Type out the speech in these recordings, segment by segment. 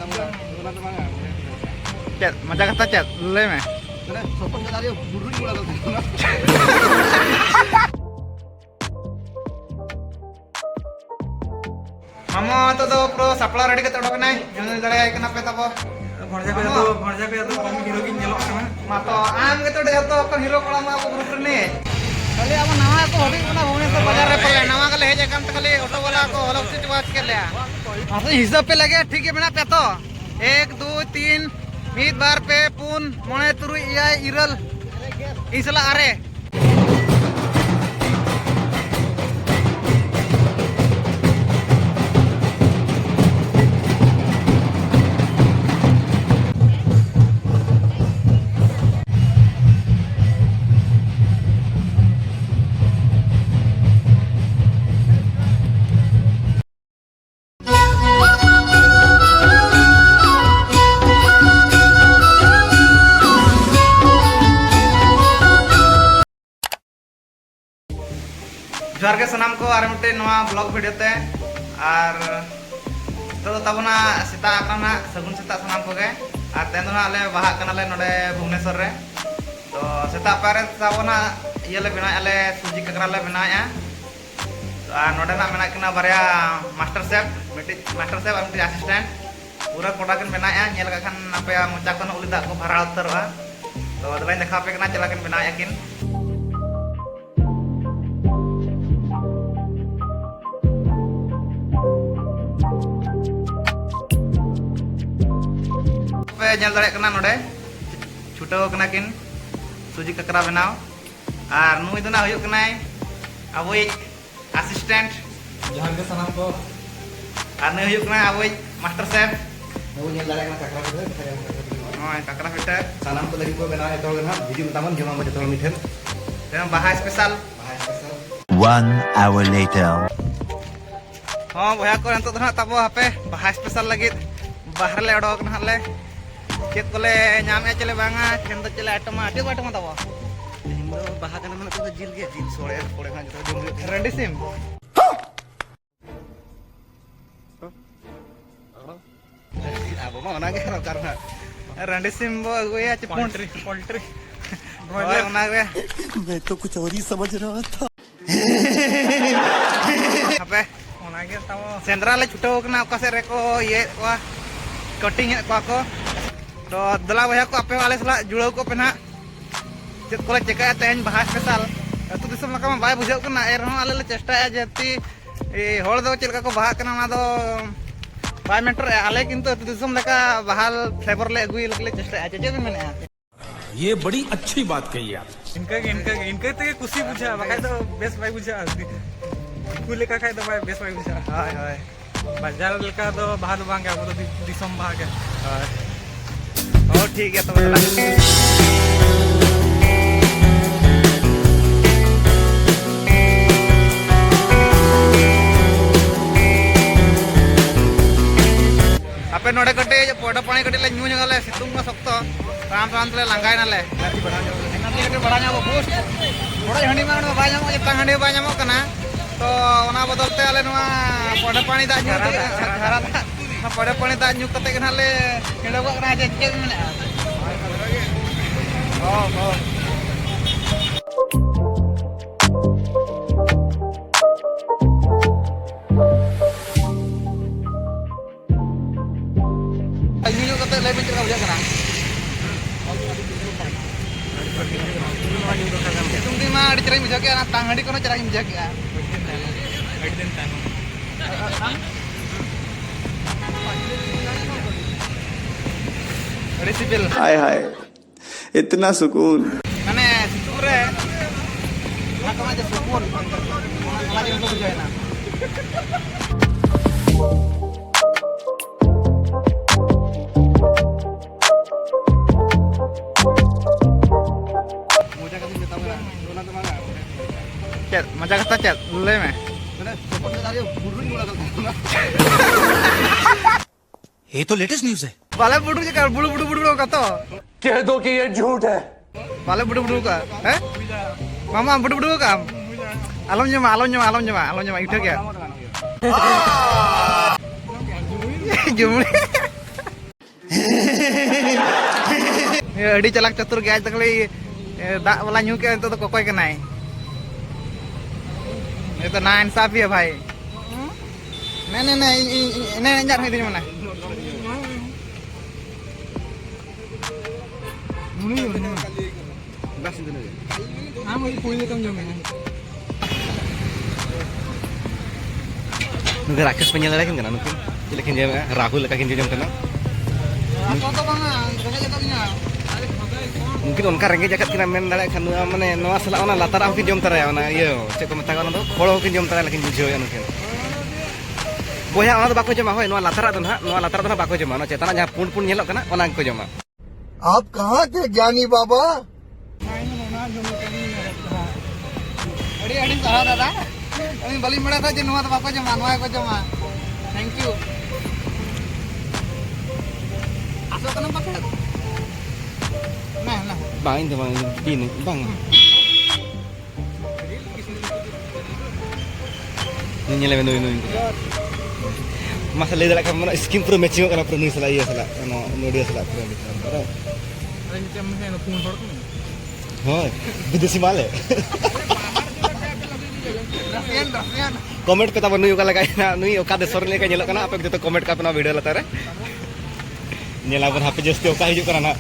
Chat, macam kata chat, lele me. Mamo to do pro sapla ready kata udah kenai, jangan dari kenapa tabo. Bharja ko ya to kami hero ki nyelok kana. Mato am gitu deh to kan hero kolam aku grup ini. Kali apa nama aku hobi mana Bhubaneswar बाजार रे पड़े nama kali है जगह तो kali auto वाला को अलग से बात कर लिया हाँ तो हिसाब पे लगे ठीक है बना पे तो 1 2 3 मीत बार पे पुन मोने तुरुई इयाय इरल इसला आरे जोहार के सनाम को आर मिट्टे नवा ब्लॉग वीडियो ते आर तो तबना सेता आकना सगुन सेता सनाम को गे आर तेंदना आले बाहा कनाले नोडे भुवनेश्वर रे तो सेता पारे तबना ये ले बना आले सुजी ककरा ले बनाया तो आर नोडे ना मेना किना बारया मास्टर शेफ और मिट्टी असिस्टेंट पूरा कोडा किन बनाया नेल का खान आपे मोचा कोन उली दा को भरा उतरवा तो दलाइन देखा पे कना चला किन बनाया किन nyal dare kena node छुटाव कना किन सुजी ककरा बनाव और नुई दना हुयुग कनाय अबोई असिस्टेंट जोहार के सनाम को और नुई हुयुग कनाय अबोई मास्टर शेफ नुई nyal dare कना ककरा फिटर सनाम को लगी को बनाव एतो गना भिडियो मतामन जमा मजे तो मिठन तेम बाहा स्पेशल 1 hour later हां भया को अंत दना तबो हापे बाहा स्पेशल लगी बाहर ले ओडो कना ले चेक कोले नामे चले बांगा खेन तो चले आइटम तबो हिंदो बाहा कना मन तो जिल गे जिल सोड़े कोड़े खान जो जम रेडी सिम अब मा ओना गे करना रेडी सिम बो अगुया पोल्ट्री ओए ओना गे मैं तो कुछ और ही समझ रहा था अबे ओना गे तबो सेंद्रा ले छुटो कना ओका से रेको ये वा कटिंग को तो दला भैया को आपे वाले सला जुड़ाव को पेना चेक को चेका तेन बाहा स्पेशल अतु दिसम लका बाय बुझाव कना एर हम आले चेष्टा जेती ए होड़ दो चेलका को बाहा कना ना दो बाय मेटर आले किंतु अतु दिसम लका बहाल फ्लेवर ले अगुई लकले चेष्टा जे मेने ये बड़ी अच्छी बात कही आप इनका ते खुशी बुझा बाय तो बेस बाय बुझा कुले का खाय तो बाय बेस बाय बुझा हाय हाय बाजार लका तो बाहा दो बांगे अब तो दिसम बाहा के हाय और ठीक है तो आपे नोडे कटे पोडा पानी कटे ले न्यू जगले सितुंग में सकतो राम ले लंगाय नाले एनर्जी कटे बड़ा जाबो बूस्ट थोड़ा हंडी में बाय जामो जता हंडी बाय जामो कना तो ओना बदलते आले नवा पोडा पानी दा न्यू घरा दा पोडा पानी दा न्यू कते कना ले हेडो कना जे जे में ओ न्यू कते ले बिच का बुझा कना तुम दी मा अड़ी चराई बुझा के ना तांगड़ी कोनो चराई बुझा के अड़ी दिन तानो रेसिपल हाय हाय इतना सुकून माने सितुंग रे ना कमा जे सुकून ओना जे बुझाय ना chat macam kata chat lele me ये तो लेटेस्ट न्यूज़ है बाले बुडू जे बुडू कतो कह दो कि ये झूठ है बाले बुडू का हैं मामा बुडू का आलम जमा इठा क्या जुमड़ी अड़ी चलाक चतुर गया आज तक दाग वाला न्यू के तो कोकोय के नाई ये तो ना इंसाफ ही है भाई नहीं नहीं नहीं इन्हें नहीं जाने दी मना बस इधर हां मुझे कोई कम जो में Nunggu rakyat penyelesaian lagi kan mungkin lekin dia Rahul lekin dia jam mungkin onka rengge jaket kena men dale kan mane noa sala ona latar mungkin jom tara ona iyo cek ko mata ono kholo mungkin jom tara lekin bujo ya mungkin boya ona bako joma hoy noa latar na bako joma ona cetana jaha pun nyelok kana ona ko joma आप कहाँ थे ज्ञानी बाबा अड़ी अड़ी सारा दादा अभी बलि मड़ा था जे नोआ बाको जमा नोआ को जमा थैंक यू आसो कना पाके ना bang itu bang ini bang ini nyele ini masalah dala kan mana skim pro matching kana pro ni sala iya sala no dia sala pro ni kan अरे नीचे में है फोन छोड़ hoy विदेशी माल है रसियन कमेंट पे तब नुई का लगाई ना नुई ओका देशर लेके nyelok kana apa gitu comment का अपना वीडियो लाता रे nyela बर happy जस्ती ओका हिजु kana ना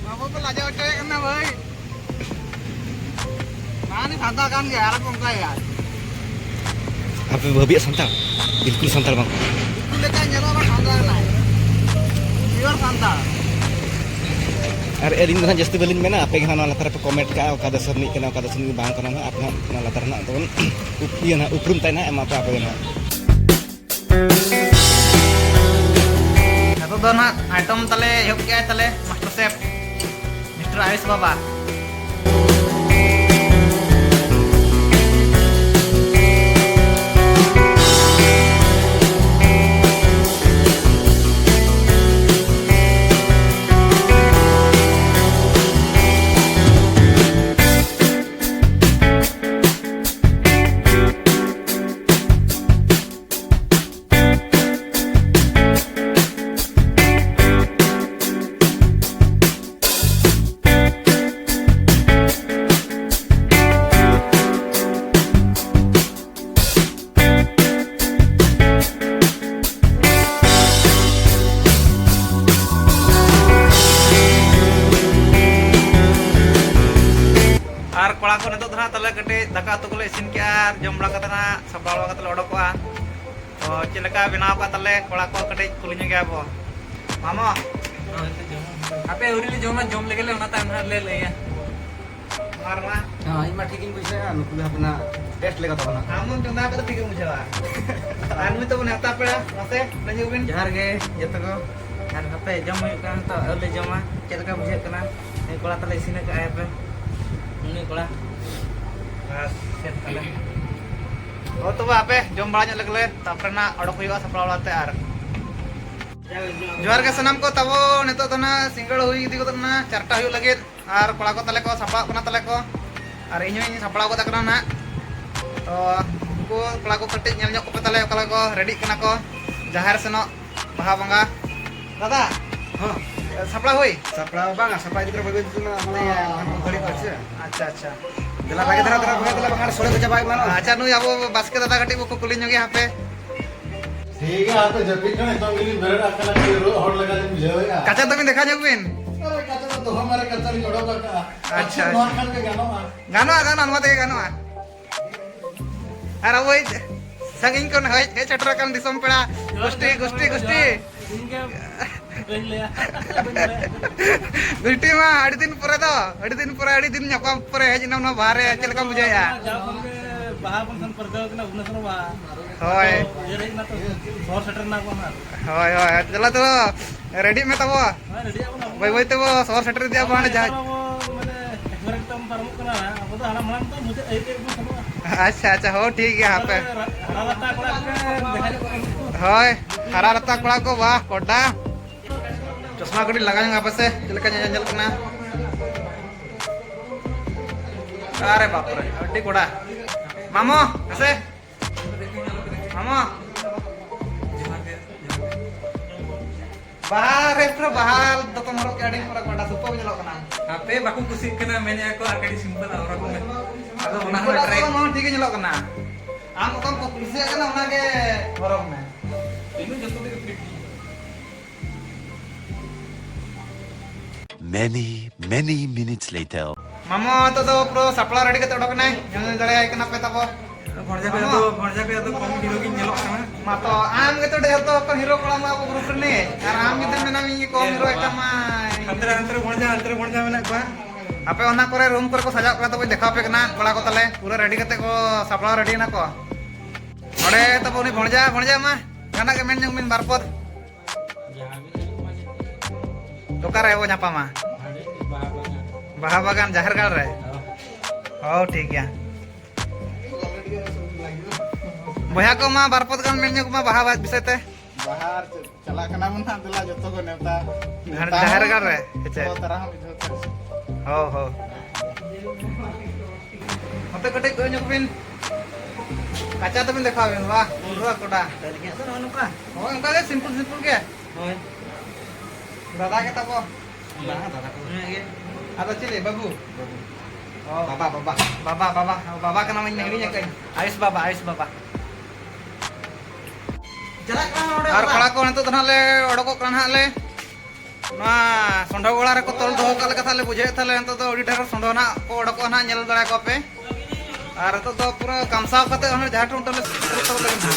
बाबू को लाजा उठे करना भाई माने सादा काम के यार कौन का यार apa babi santal बिल्कुल santal bang लेके nyelo बा सादा ना प्योर सांता अरे एलिंग ना जस्ती बलिन में ना apa yang latar पे कमेंट का ओका देशर ni kana ओका देशर ni bang kana ना अपना ना latar ना तो iya ना उपrum tay na em apa ना itu tuh nak item tale yuk ya tale master chef Mr. Ayus Baba कोड़ा को नितो धना तले कटे दाका तो कोले इसिन के आर जम बड़ा कतना सपड़ा बड़ा कतले ओडोकवा तो चिलका बनाव का तले कोड़ा को कटे कुलिन गया बो मामा आपे उरिली जम लेगेले ओना टाइम ले लेया मारमा हां इमा ठीक इन बुझे नुकु अपना टेस्ट लेगा तो ना आमन चंदा का ठीक बुझावा आनु तो नेता पेड़ा मसे लंजु बिन जहर गे जतो को यार आपे जम का तो अले जमा चिलका बुझे कना ए कोड़ा तले इसिन का आए पे ini kola set kala oh tuh apa jom banyak lagi tapre na odok huyu sapra olate ar johar ke sanam ko tabo neto tona single hui idi ko tona charta huyu lagi ar kola ko tale ko sapa kona tale ko ar inyo ini sapra ko takna na to ko kola ko ketik nyel nyok ko tale kola ko ready kena ko jahar seno baha bangga dada हां sapra hui sapra bang sapa itu berbagai itu na ya balik aja अच्छा dela bagi tera bagi dela bangar sore ko jabai mana अच्छा नु अब बस के दादा कटी को कुली जोगे यहाँ पे ठीक है आप जब भी करें तो मिली मेरे अकल के रो हॉट लगा दे मुझे होगा काचा तो भी देखा जोग बिन अरे काचा तो हमारे कचर जोड़ो का अच्छा नॉन खान के गाना गानो अनुमत है गानो अरे वो संगिन को है चटरा kan दिसम पेड़ा गुष्टी गुष्टी मा अड़ी दिन पुरे अड़ी दिन nyokam पुरे है जिना ना बाहर है चल का मुझे या बाहा बन सन परदा ना उनसर बा होय ये रे ना तो सौर सेटर ना को ना होय चला तो रेडी में तब रेडी अब वही तो सौर सेटर दिया बाने जा माने एकबार तम परमु कना अब तो हला मन तो मुझे एक बन सब अच्छा हो ठीक है यहाँ पे हरा लता कोड़ा के देखा होय हरा रत्ता कोड़ा को वाह कोडा चश्मा कड़ी लगाएंगे आप से चिलका जल करना अरे बाप रे अड्डी कोड़ा मामो ऐसे मामो Bahar repro bahal doko morok ke ading pura kota supo nyelok kena. Ape baku kusik kena mainnya aku akan disimpan orang men. Aku pernah Pura nge-track. ko mau ठीक nyelok kena. Am kon ko kulise kena ona ke horok me. Ini jatuh di fit. Many minutes later. Mamo to do pro sapla ready kate odok nai. Nyel dare ai kena pe tapo. Borja pe atau kom hero ki nyelok kena. Mato am gitu deh to ko hero kola ma ko group ne. Karena am gitu menam ini ko hero eta mai. Antre borja menak gua. Ape ona kore room kore ko sajak kora to dekha pe kena kola ko tale pura ready kate ko sapla ready na ko. Ode to uni bonja mah. Kana ke men min barpot. Tukar wo nyapa mah. Baha bagan jahar kal re. Oh ठीक है. Boya ko mah barpot kan men ko mah baha bisa teh. बाहर चला कना मन दला जतो को नेता जहर कर रहे हेचे तो तरह हम जो हो मते कटे को nyukupin kaca tuh dekawin wah dua koda tadinya tuh nuka oh enggak ya simpel ke oh berapa kita po atau cili babu oh baba kan namanya ini kan Ais baba আর কড়া কো নিতো তাহলে অডকো কানা হলে না সন্ডা গোলা রে কো তল দহ কালে কথা লে বুঝে তাহলে এত তো অডিটর সন্ডা না কো অডকো না নেল দড়া কো পে আর তো তো পুরো কামসাও কাতে হনে জাহাট উন্টলে তো লাগে না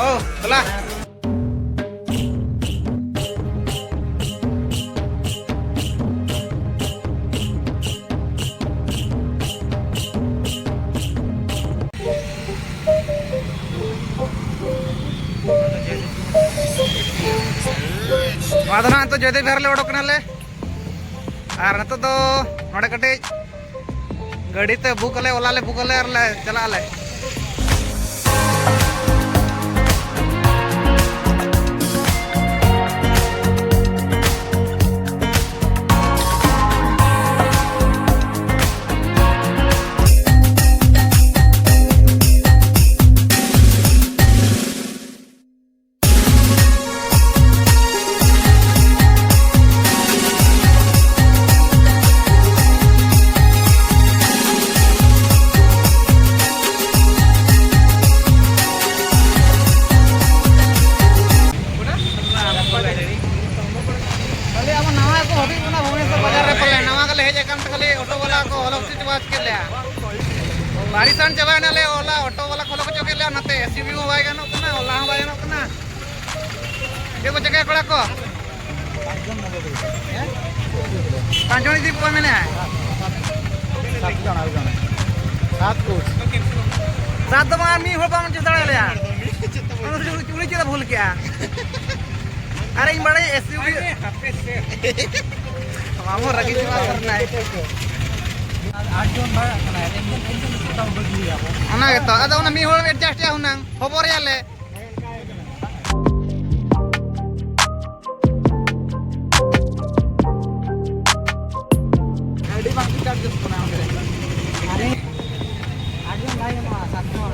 ও বলা माधना तो जयदेव घर ले ओडोकना ले और नतो तो नोडे कटे गाड़ी ते बुक ले ओला ले बुक ले और ले चला ले बारिशान चबा ले ओला ऑटो वाला खोलो को चके ले नते एसयूवी हो बाय गनो कना ओला हो बाय गनो कना ये को जगह कड़ा को पांचोनी दी पो मैंने सात तो मार मी हो बा मन चढ़ा ले यार चुनी चला भूल क्या अरे इन बड़े एसयूवी मामो रगी चला करना है ona gitu ada ona mi hol adjust ya hunang hobor ya le adi bang kita adjust kona are ajon bhai ma satmo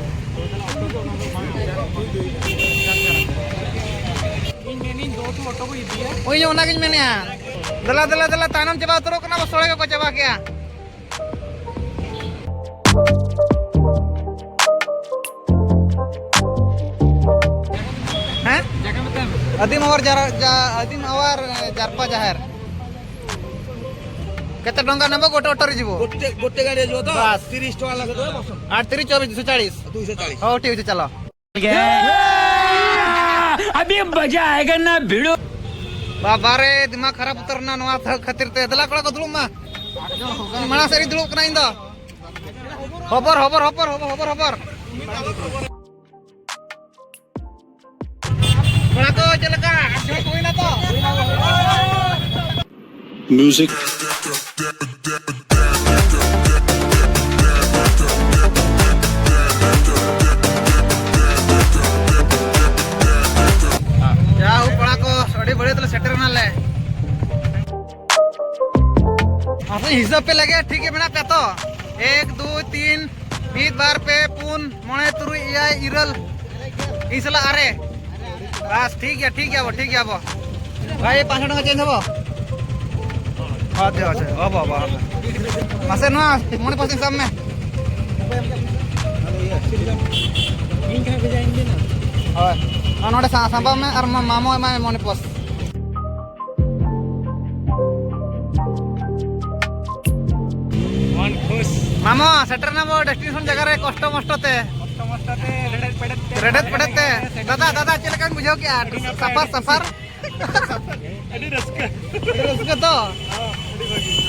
in do to auto ko idiya oi ona gin mene ya dala tanam chaba utro kona bas sole ko chaba kya Adim awar jarpa jahar. Kete dongga nabo gote otor jibo. गोटे गाड़ी जो तो 30 टका लगे तो 8 3 24 240. हो ठीक है चलो. अभी मजा आएगा ना भिड़ो बाबा रे दिमाग खराब उतरना नवा खातिर ते दला कड़ा को दुलुम मा. मणा सरी दुलुक ना इंदो. हबर. बड़ा को चलका कोई ना तो Music. ya bड़ा को अड़ी बड़े तो सेटर ना ले अब हिसाब पे लगे ठीक है मेरा पे तो 1 2 3 बीत बार पे पुन मोने तुरुई इयाय इरल इसला अरे बस ठीक है वो भाई 500 टका चेंज हबो अच्छा हबो मासे नो मोने पसिन सब में ᱤᱧ ᱠᱷᱟᱱ ᱵᱷᱮᱡᱟᱧ ᱵᱤᱱ हां नोडे सांबा में और मामो में मोने पस वन खुश मामो सेटर ना वो डेस्टिनेशन जगह रे कष्ट मष्ट ते मस्ताते रेडत पड़ते दादा चलकन बुझो क्या सफर अभी रस्का रस्का तो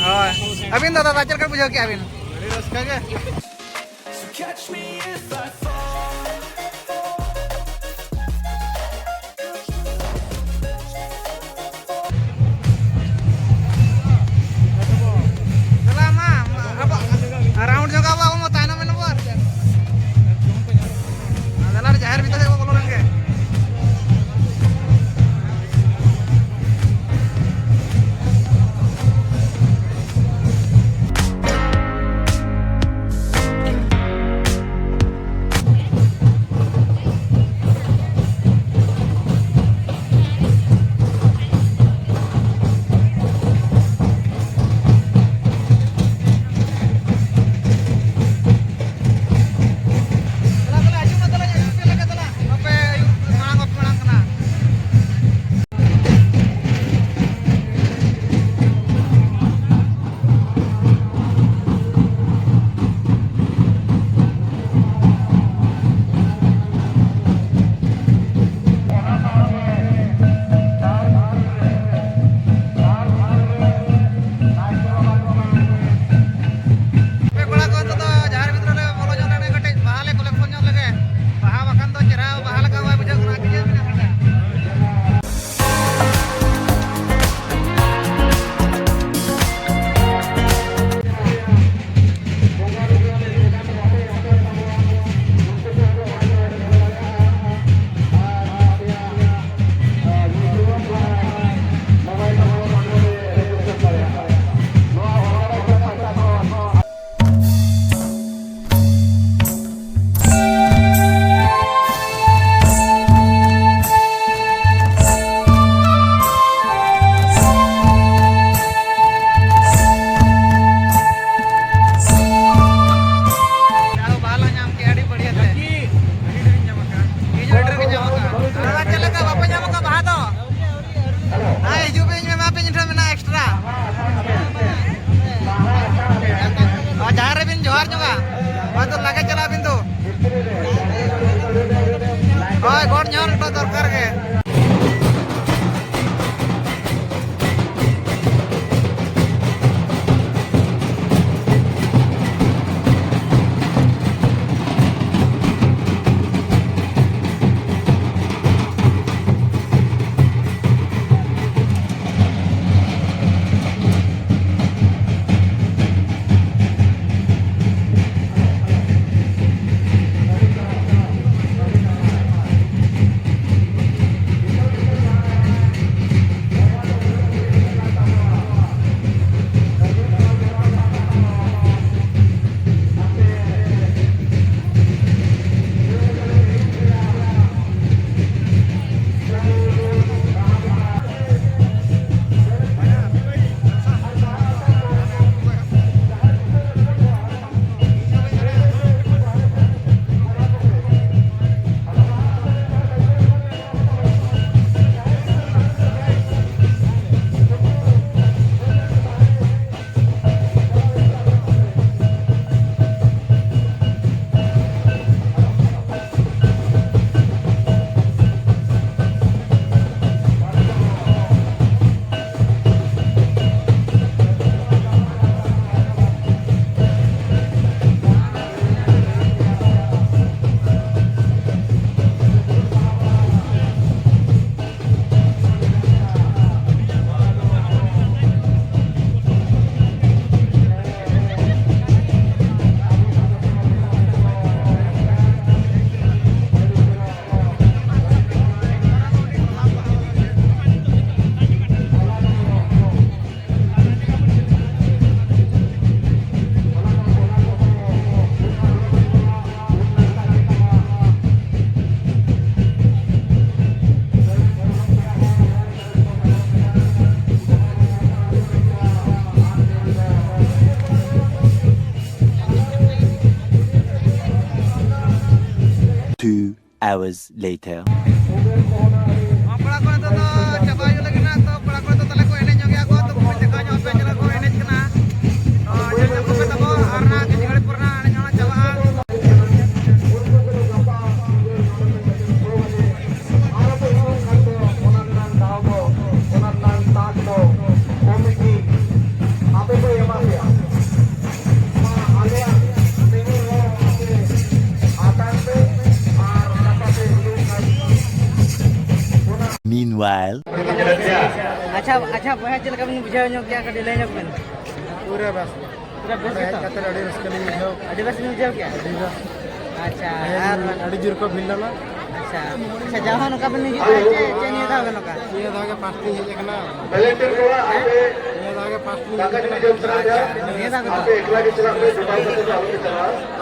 हां अबिन दादा चलकन बुझो क्या अबिन रस्का के राउंड जगह वो मत आना में number adalah jahar bisa saya kalau orang ke दरकार के hours later. Pala ko nito chaba yu lagi na to pala ko nito tala ko enej nyog ya ko to ko jaka nyo pe jala ko enej kana to jeng ko pe tabo arna ke jingale purna ane nyona chaba Meanwhile, अच्छा वह चल कब बुझाओ ᱧᱚᱜ क्या कर ले ᱧᱚᱜ बन पूरा बस पूरा बेस तो कते अड़ी रस्के नहीं बुझाओ अड़ी बस में बुझाओ क्या अच्छा यार अड़ी जोर को भिलला अच्छा अच्छा जहां नका बन नहीं चे चे नहीं था नका ये दागे फास्टिंग है देखना ये दागे फास्टिंग नहीं था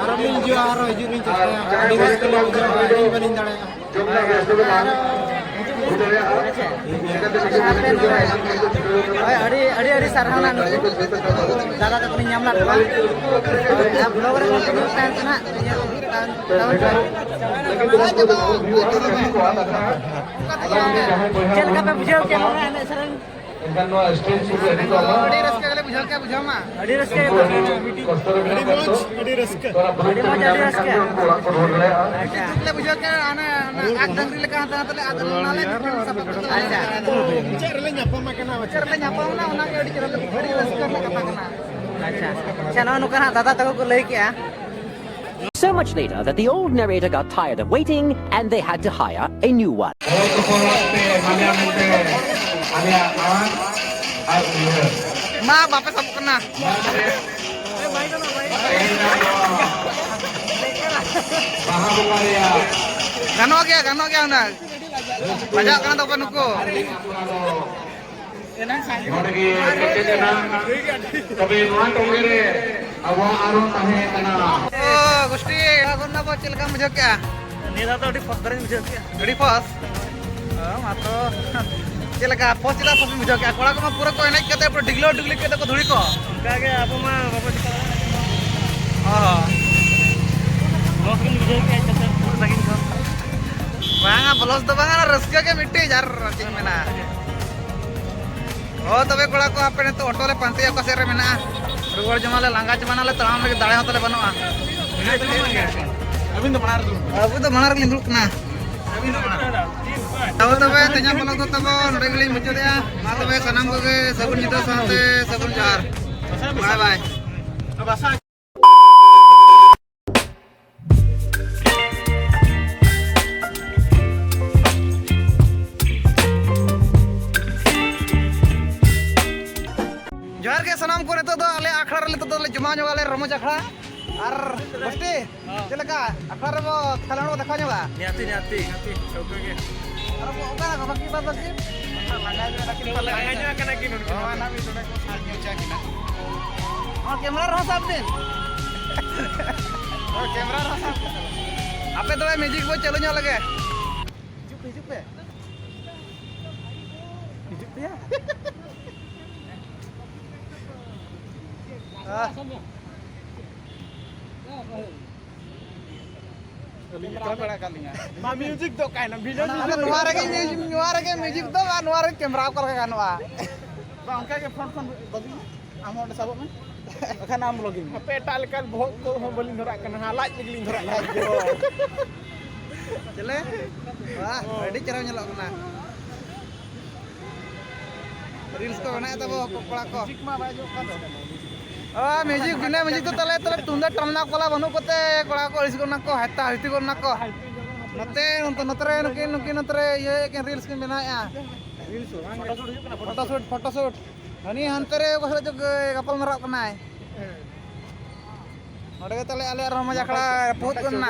आरो मिल जो आरो हिजु नहीं चेष्टा अड़ी रस्के नहीं बुझाओ अड़ी बनिन दाड़े अड़ी अड़ी अड़ी सरहाना दादा तक नहीं ñamला बा अब ब्लॉग रे कंटिन्यू टाइम ना चल का पे बुझाओ क्या होगा एने सरन अड़ी रस्के गले बुझाओ क्या बुझाओ मा अड़ी रस्के अड़ी रस्के अच्छा ले बुझाओ क्या आना आग डंगरी लेका हाथ तले आदल नाले अच्छा चरले न्यापा मा केना चरले न्यापा ना ओना के अड़ी चरले अड़ी रस्के ले कथा कना अच्छा चलो नुका दादा तक को ले क्या So much later that the old narrator got tired of waiting and they had to hire a new one. ma bapak sabuk kena gano kya una bajak kana to panuko oh gusti agon na ba chilka mujho kya नेता तो अड़ी फस करे बुझाओ क्या gadi pas mato chilka pos chila pos mujho kya kola ko pura ko enaj kate pura diglo digli kate ko dhuri ko उनका के आप मा बाबा जी oh लोग के बुझाओ क्या चलते पूरा सकिन को banga bolos do banga raska ke mitti jar ching mena oh tobe kola ko apne to auto le panti ko sere mena ruwar jamale langa jamana le taram le dale hotale banua अभी तो बना रहा abu to manar lindul kena tahu tobe tanya blog to tabo node geli mucho dia ma tobe sanam ko ge sagun jito sate sagun jar bye bye जोहार के सनाम को नितो दो आले आखड़ा रे नितो दो ले जमा जोगाले रमज आखड़ा आर बस्ती चलका आखड़ा रे बो खलाणो देखा जोगा न्याती चौके के आर बो ओका बाकी बाकी लंगा जो लकिन पले लगाnya kena kinun oh ना भी थोड़े को साल न्यूचा किना और कैमरा रहा साहब दिन और कैमरा रहा साहब आपे तो म्यूजिक बो चलो ᱧᱚᱜ लगे हिजुक पे या मा म्यूजिक तो काय ना वीडियो नुआरे के म्यूजिक दो आ नुआरे कैमरा को गानवा बा उनका के फोन बगी आम ओडे सबो में अखन आम लगिन पे टाल कल बहुत को हम बोलिन धरा कना लाज निकलिन धरा चले वाह रेडी चराव ñelo कना रील्स को बना तब कोड़ा को मा बाजो का म्यूजिक बिना म्यूजिक तो तले तले तुंदा टमना कोला बनु कोते कोड़ा को इस कोना को हत्ता हति कोना को नते नतरे नतरे ये के रील्स के बनाया रील्स फोटो शूट हनी हंतरे को जो गपल मरा कना नडे तले आले रमज आखड़ा बहुत कना